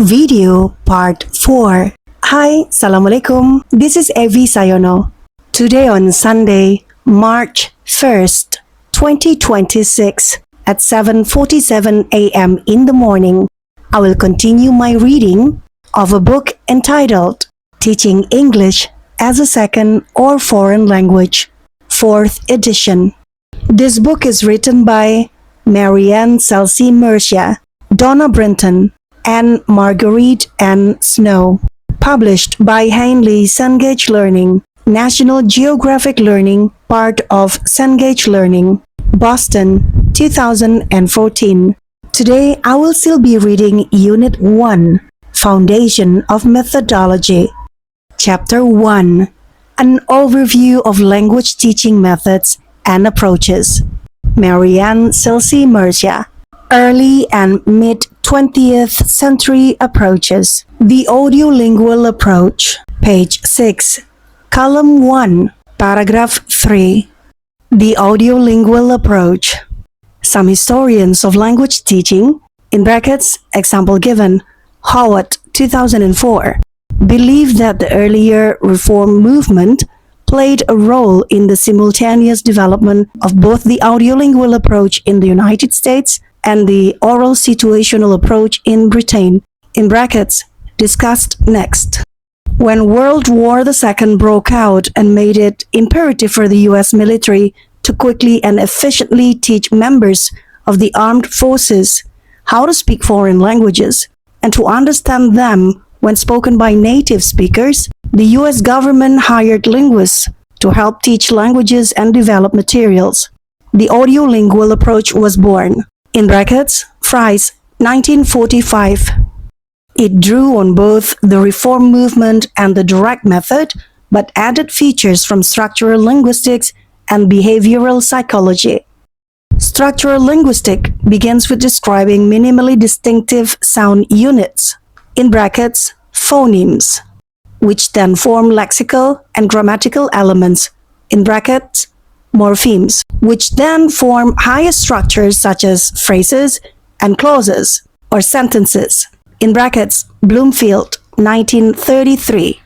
Video Part 4. Hi, Assalamualaikum. This is Evi Sayono. Today on Sunday, March 1st, 2026 at 7:47 a.m. in the morning, I will continue my reading of a book entitled Teaching English as a Second or Foreign Language, 4th edition. This book is written by Marianne Celce-Murcia, Donna Brinton, and Marguerite N. Snow. Published by Heinle Cengage Learning, National Geographic Learning, part of Cengage Learning, Boston, 2014. Today, I will still be reading Unit 1, Foundation of Methodology. Chapter 1, An Overview of Language Teaching Methods and Approaches. Marianne Celce-Murcia. Early and mid-20th century approaches. The audiolingual approach. Page 6. Column 1. Paragraph 3. The audiolingual approach. Some historians of language teaching, in brackets, example given, Howard, 2004, believe that the earlier reform movement played a role in the simultaneous development of both the audiolingual approach in the United States and the oral situational approach in Britain, in brackets, discussed next. When World War II broke out and made it imperative for the US military to quickly and efficiently teach members of the armed forces how to speak foreign languages and to understand them when spoken by native speakers, the US government hired linguists to help teach languages and develop materials. The audiolingual approach was born. In brackets, Fries, 1945. It drew on both the reform movement and the direct method, but added features from structural linguistics and behavioral psychology. Structural linguistics begins with describing minimally distinctive sound units, in brackets, phonemes, which then form lexical and grammatical elements, in brackets, morphemes, which then form higher structures such as phrases and clauses or sentences, in brackets, Bloomfield, 1933.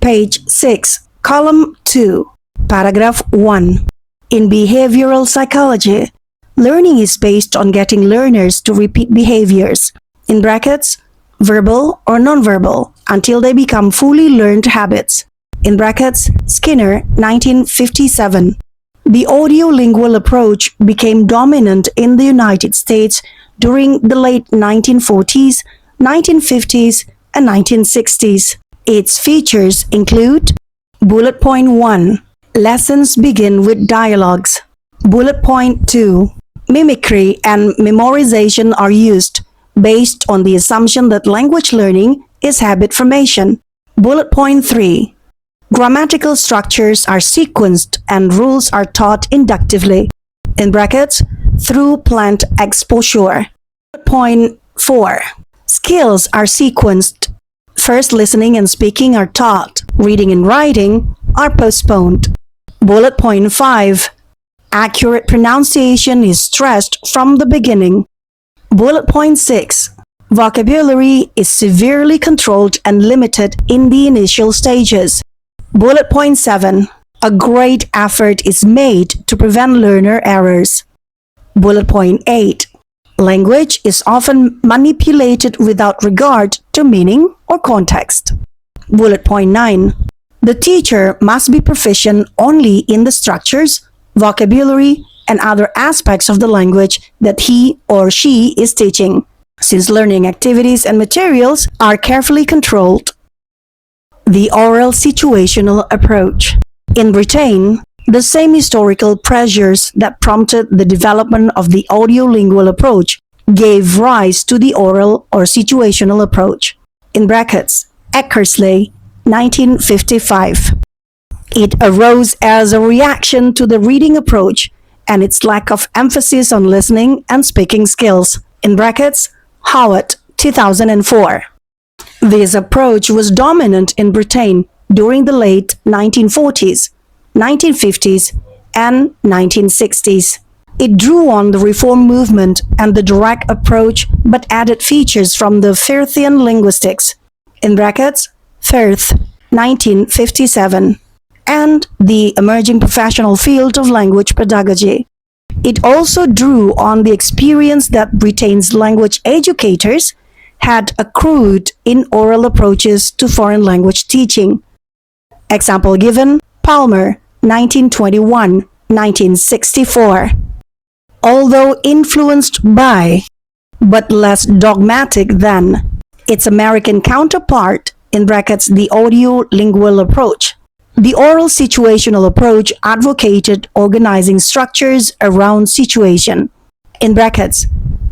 Page 6, column 2, paragraph 1. In behavioral psychology, learning is based on getting learners to repeat behaviors, in brackets, verbal or nonverbal, until they become fully learned habits, in brackets, Skinner, 1957. The audiolingual approach became dominant in the United States during the late 1940s, 1950s, and 1960s. Its features include Bullet Point 1. Lessons begin with dialogues. Bullet Point 2. Mimicry and memorization are used based on the assumption that language learning is habit formation. Bullet Point 3. Grammatical structures are sequenced and rules are taught inductively, in brackets, through planned exposure. Bullet Point 4. Skills are sequenced. First, listening and speaking are taught. Reading and writing are postponed. Bullet Point 5. Accurate pronunciation is stressed from the beginning. Bullet Point 6. Vocabulary is severely controlled and limited in the initial stages. Bullet Point 7. A great effort is made to prevent learner errors. Bullet Point 8. Language is often manipulated without regard to meaning or context. Bullet Point 9. The teacher must be proficient only in the structures, vocabulary, and other aspects of the language that he or she is teaching, since learning activities and materials are carefully controlled. The oral situational approach. In Britain, the same historical pressures that prompted the development of the audiolingual approach gave rise to the oral or situational approach, in brackets, Eckersley, 1955. It arose as a reaction to the reading approach and its lack of emphasis on listening and speaking skills, in brackets, Howard, 2004. This approach was dominant in Britain during the late 1940s, 1950s, and 1960s. It drew on the reform movement and the direct approach but added features from the Firthian linguistics, in brackets, Firth, 1957, and the emerging professional field of language pedagogy. It also drew on the experience that Britain's language educators had accrued in oral approaches to foreign language teaching. Example given, Palmer, 1921-1964. Although influenced by, but less dogmatic than, its American counterpart, in brackets, the audio-lingual approach, the oral situational approach advocated organizing structures around situation, in brackets,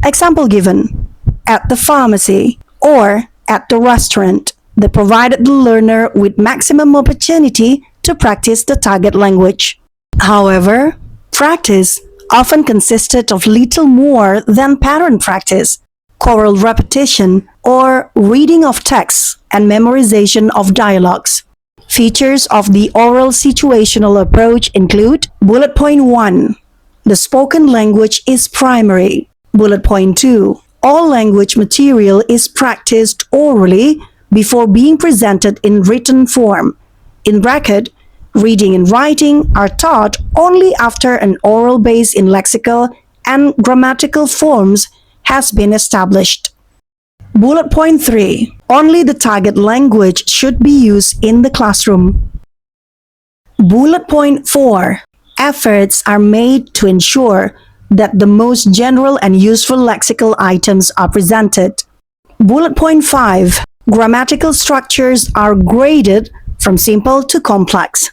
example given, at the pharmacy or at the restaurant, that provided the learner with maximum opportunity to practice the target language. However, practice often consisted of little more than pattern practice, choral repetition, or reading of texts and memorization of dialogues. Features of the oral situational approach include bullet point 1. The spoken language is primary. Bullet point 2. All language material is practiced orally before being presented in written form. In bracket, reading and writing are taught only after an oral base in lexical and grammatical forms has been established. Bullet point 3. Only the target language should be used in the classroom. Bullet point 4. Efforts are made to ensure that the most general and useful lexical items are presented. Bullet point 5. Grammatical structures are graded from simple to complex.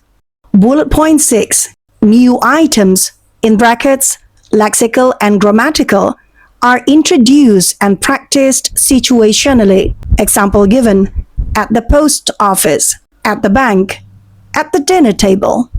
Bullet point 6. New items, in brackets, lexical and grammatical, are introduced and practiced situationally. Example given, at the post office, at the bank, at the dinner table.